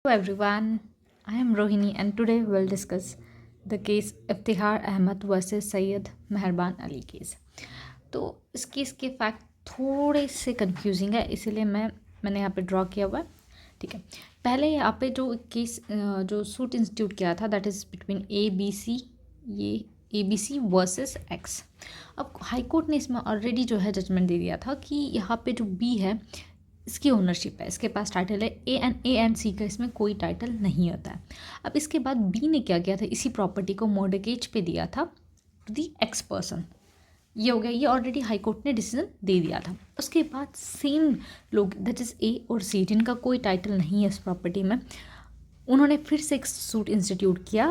Hello everyone, I am Rohini and today we'll discuss the case Iftihar Ahmad versus Syed Meherban Ali case. तो इस case के fact थोड़े से confusing है, इसीलिए मैंने यहाँ पे ड्रॉ किया हुआ है. ठीक है. पहले यहाँ पे जो केस जो सूट इंस्टीट्यूट किया था that is between ABC versus x. अब हाई कोर्ट ने इसमें ऑलरेडी जो है जजमेंट दे दिया था कि यहाँ पे जो बी है इसकी ओनरशिप है, इसके पास टाइटल है. ए एंड सी का इसमें कोई टाइटल नहीं होता है. अब इसके बाद बी ने क्या किया था, इसी प्रॉपर्टी को मॉर्गेज पे दिया था टू दी एक्स पर्सन. ये हो गया, ये ऑलरेडी हाई कोर्ट ने डिसीजन दे दिया था. उसके बाद सेम लोग दैट इज़ ए और सी जिनका कोई टाइटल नहीं है इस प्रॉपर्टी में, उन्होंने फिर से एक सूट इंस्टीट्यूट किया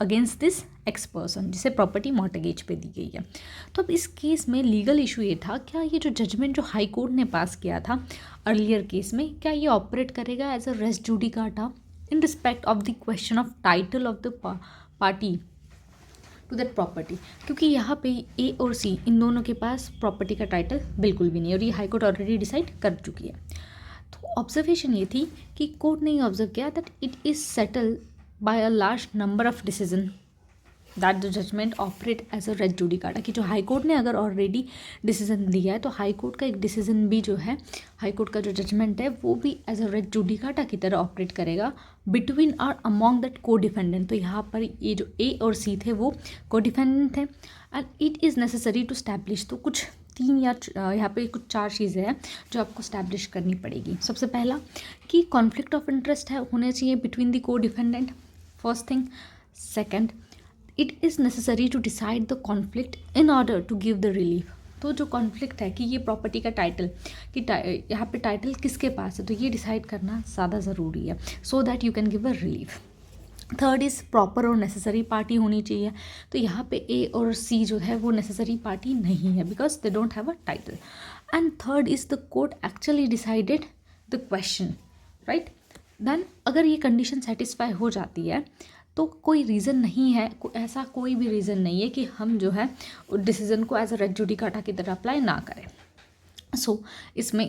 अगेंस्ट दिस एक्स पर्सन जिसे प्रॉपर्टी मॉर्गेज पे दी गई है. तो अब इस केस में लीगल इशू ये था, क्या ये जो जजमेंट जो हाई कोर्ट ने पास किया था अर्लियर केस में, क्या ये ऑपरेट करेगा as a res judicata in respect of the question of title of the party to that property. क्योंकि यहाँ पे ए और सी इन दोनों के पास प्रॉपर्टी का टाइटल बिल्कुल भी नहीं है और ये हाई कोर्ट ऑलरेडी डिसाइड कर चुकी है. तो ऑब्जर्वेशन ये थी कि कोर्ट ने ऑब्जर्व किया that it is settle by a large number of decision that the judgment operate as a res judicata. कि जो हाई कोर्ट ने अगर ऑलरेडी डिसीजन दिया है तो हाई कोर्ट का एक डिसीजन भी जो है, हाई कोर्ट का जो जजमेंट है वो भी एज अ रेस जुडिकाटा की तरह ऑपरेट करेगा बिटवीन और अमॉन्ग दैट को डिफेंडेंट. तो यहाँ पर ये जो ए और सी थे वो को डिफेंडेंट थे and it is necessary to establish. तो कुछ तीन या यहाँ पे कुछ चार चीज़ें हैं जो आपको स्टैब्लिश करनी पड़ेगी. सबसे पहला कि कॉन्फ्लिक्ट ऑफ इंटरेस्ट है होने चाहिए between the co-defendant, first thing. Second, it is necessary to decide the conflict in order to give the relief. तो जो कॉन्फ्लिक्ट है कि ये प्रॉपर्टी का टाइटल कि यहाँ पे टाइटल किसके पास है, तो ये डिसाइड करना ज़्यादा ज़रूरी है so that you can give a relief. Third is proper और नेसेसरी पार्टी होनी चाहिए. तो यहाँ पे ए और सी जो है वो नेसेसरी पार्टी नहीं है because they don't have a title. And third is the court actually decided the question, right. Then अगर ये कंडीशन सेटिस्फाई हो जाती है तो कोई रीज़न नहीं है, ऐसा कोई भी रीज़न नहीं है कि हम जो है डिसीजन को एज अ रेस जुडिकाटा की तरह अप्लाई ना करें. सो इसमें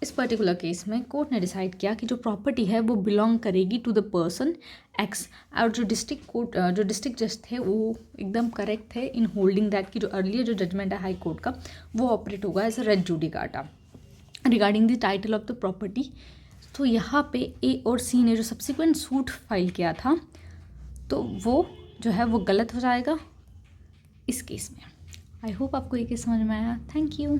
इस पर्टिकुलर केस में कोर्ट ने डिसाइड किया कि जो प्रॉपर्टी है वो बिलोंग करेगी टू द पर्सन एक्स. और जो डिस्ट्रिक्ट जज थे वो एकदम करेक्ट थे इन होल्डिंग दैट कि जो अर्लियर जो जजमेंट है हाई कोर्ट का वो ऑपरेट होगा as a res judicata regarding the title of the property. तो यहाँ पे ए और सी ने जो सब्सिक्वेंट सूट फाइल किया था तो वो जो है वो गलत हो जाएगा इस केस में. आई होप आपको ये केस समझ में आया. Thank you.